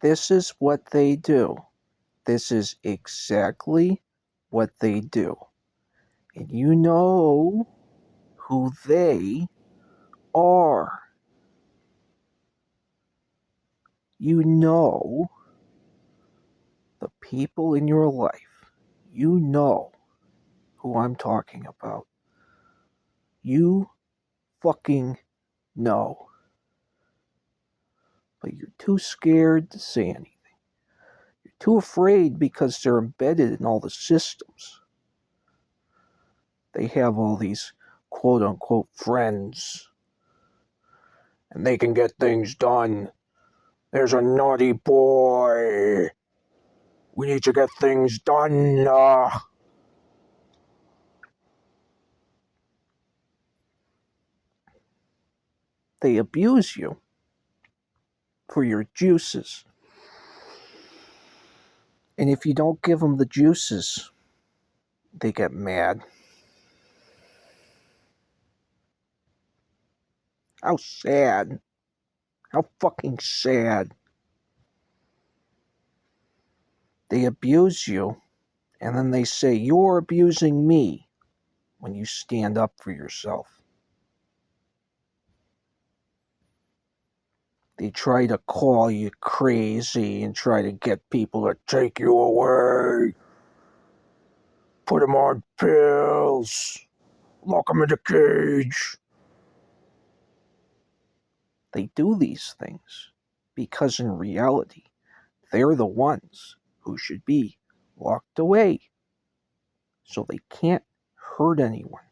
This is what they do. This is exactly what they do. And you know who they are. You know the people in your life. You know who I'm talking about. You fucking know. But you're too scared to say anything. You're too afraid because they're embedded in all the systems. They have all these quote unquote friends. And they can get things done. There's a naughty boy. We need to get things done. They abuse you for your juices. And if you don't give them the juices, they get mad. How sad. How fucking sad. They abuse you, and then they say, you're abusing me, when you stand up for yourself. They try to call you crazy and try to get people to take you away. Put them on pills. Lock them in a cage. They do these things because in reality, they're the ones who should be locked away so they can't hurt anyone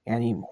anymore.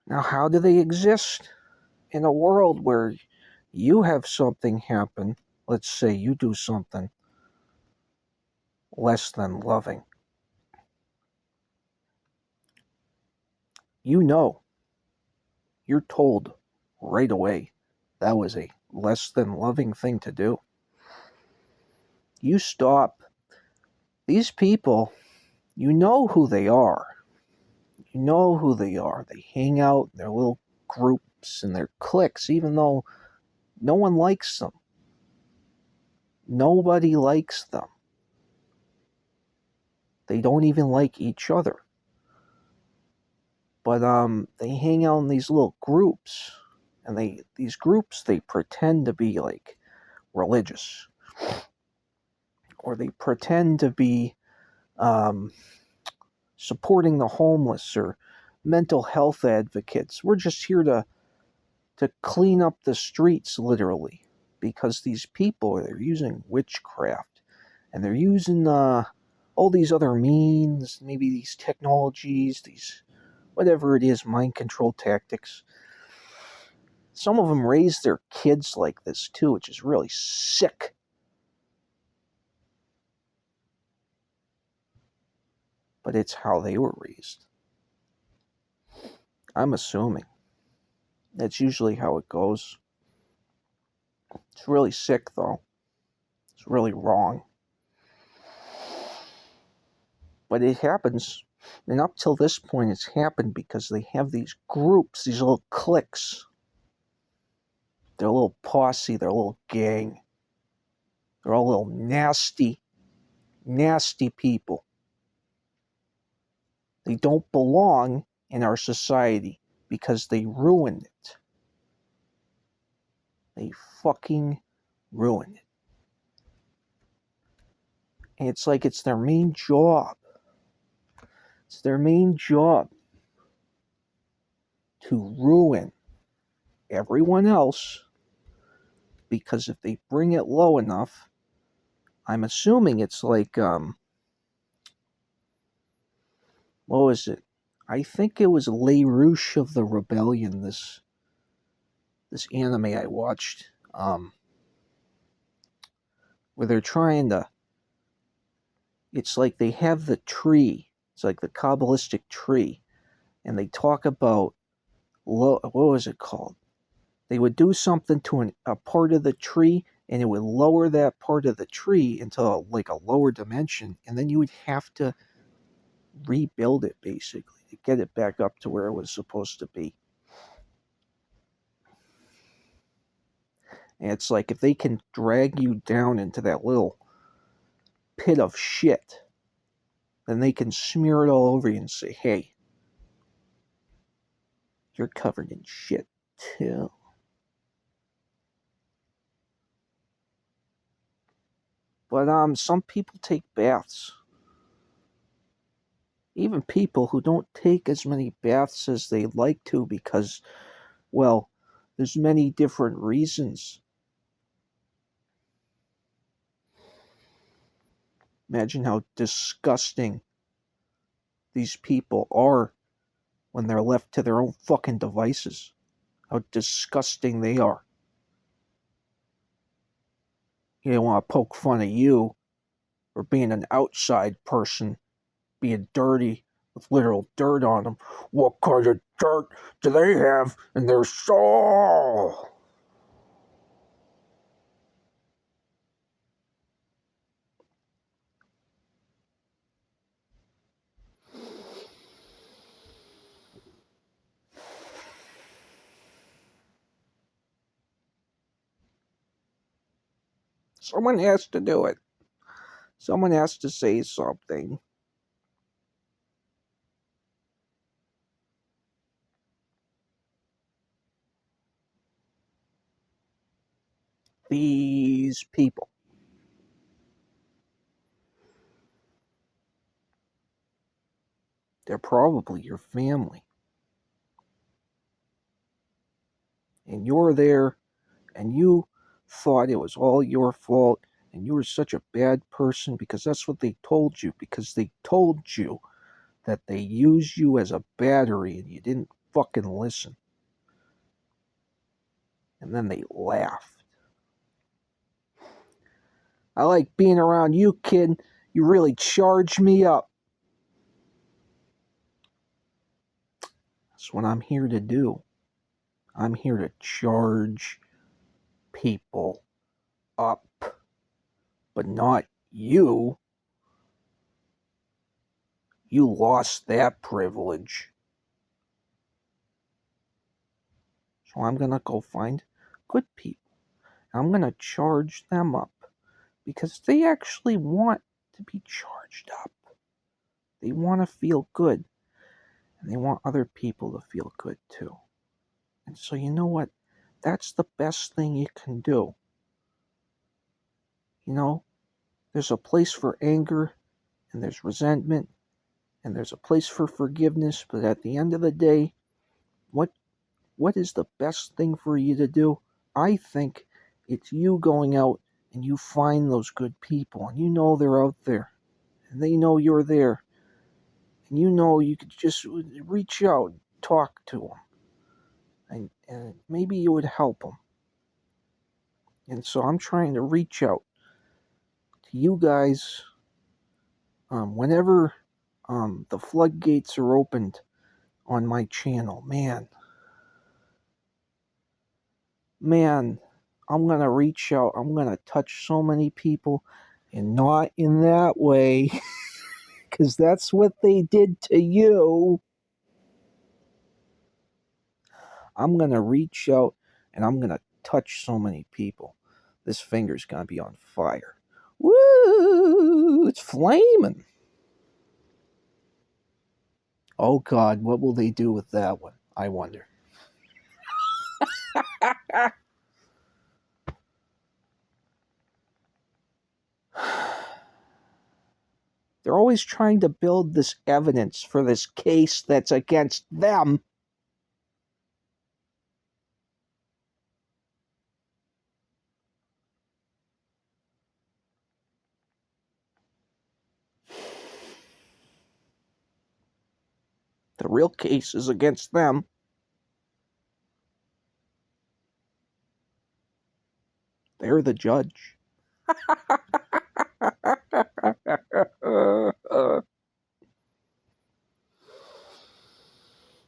Now, how do they exist in a world where you have something happen? Let's say you do something less than loving. You know, you're told right away that was a less than loving thing to do. You stop. These people, you know who they are. You know who they are. They hang out in their little groups and their cliques, even though no one likes them. Nobody likes them. They don't even like each other. But they hang out in these little groups, and these groups they pretend to be like religious, or they pretend to be supporting the homeless or mental health advocates. We're just here to clean up the streets, literally, because these people are using witchcraft, and they're using all these other means, maybe these technologies, these whatever it is, mind control tactics. Some of them raise their kids like this too, which is really sick. But it's how they were raised. I'm assuming. That's usually how it goes. It's really sick, though. It's really wrong. But it happens. And up till this point, it's happened because they have these groups, these little cliques. Their little posse, their little gang. They're all little nasty, nasty people. They don't belong in our society because they ruined it. They fucking ruined it. And it's like it's their main job. It's their main job to ruin everyone else, because if they bring it low enough, I'm assuming it's like, what was it? I think it was Les Rouges of the Rebellion, this anime I watched, where they're trying to, it's like they have the tree, it's like the Kabbalistic tree, and they talk about, what was it called? They would do something to a part of the tree, and it would lower that part of the tree into like a lower dimension, and then you would have to rebuild it, basically, to get it back up to where it was supposed to be. And it's like if they can drag you down into that little pit of shit, then they can smear it all over you and say, hey, you're covered in shit too. But some people take baths. Even people who don't take as many baths as they'd like to because, well, there's many different reasons. Imagine how disgusting these people are when they're left to their own fucking devices. How disgusting they are. You don't want to poke fun at you for being an outside person, being dirty with literal dirt on them. What kind of dirt do they have in their soul? Someone has to do it. Someone has to say something. These people. They're probably your family. And you're there, and you thought it was all your fault, and you were such a bad person because that's what they told you. Because they told you that they use you as a battery and you didn't fucking listen. And then they laughed. I like being around you, kid. You really charge me up. That's what I'm here to do. I'm here to charge people up. But not you. You lost that privilege. So I'm going to go find good people. I'm going to charge them up because they actually want to be charged up. They want to feel good. And they want other people to feel good too. And so you know what? That's the best thing you can do. You know, there's a place for anger and there's resentment and there's a place for forgiveness. But at the end of the day, what is the best thing for you to do? I think it's you going out and you find those good people and you know they're out there and they know you're there and you know you could just reach out and talk to them and maybe you would help them. And so I'm trying to reach out to you guys whenever the floodgates are opened on my channel. Man, I'm going to reach out. I'm going to touch so many people, and not in that way, because that's what they did to you. I'm going to reach out, and I'm going to touch so many people. This finger's going to be on fire. Woo! It's flaming. Oh, God, what will they do with that one? I wonder. They're always trying to build this evidence for this case that's against them. The real case is against them. They're the judge.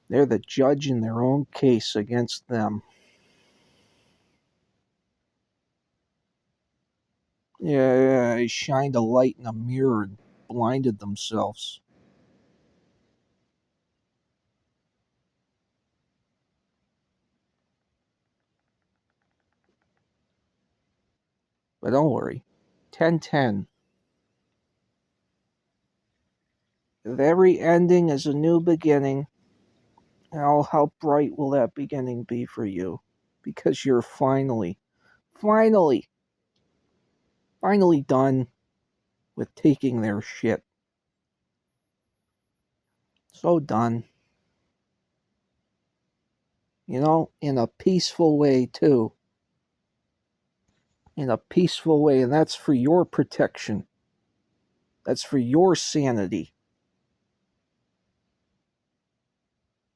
They're the judge in their own case against them. Yeah, they shined a light in a mirror and blinded themselves. But don't worry. 1010. If every ending is a new beginning, how bright will that beginning be for you? Because you're finally done with taking their shit. So done. You know, in a peaceful way, too. In a peaceful way, and that's for your protection. That's for your sanity.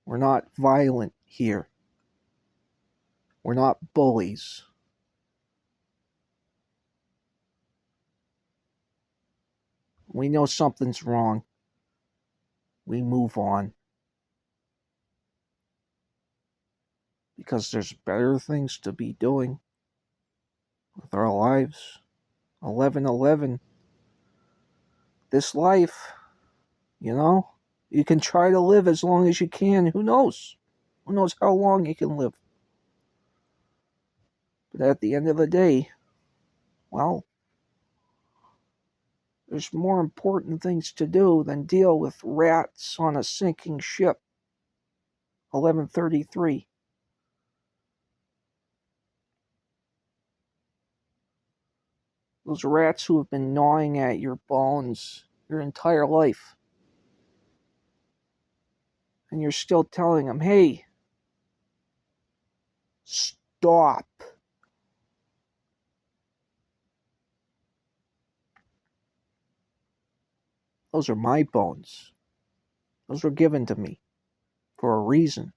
We're not violent here. We're not bullies. We know something's wrong. We move on. Because there's better things to be doing with our lives. 11:11. This life, you know, you can try to live as long as you can. Who knows? Who knows how long you can live? But at the end of the day, well, there's more important things to do than deal with rats on a sinking ship. 11:33. Those rats who have been gnawing at your bones your entire life. And you're still telling them, hey, stop. Those are my bones. Those were given to me for a reason.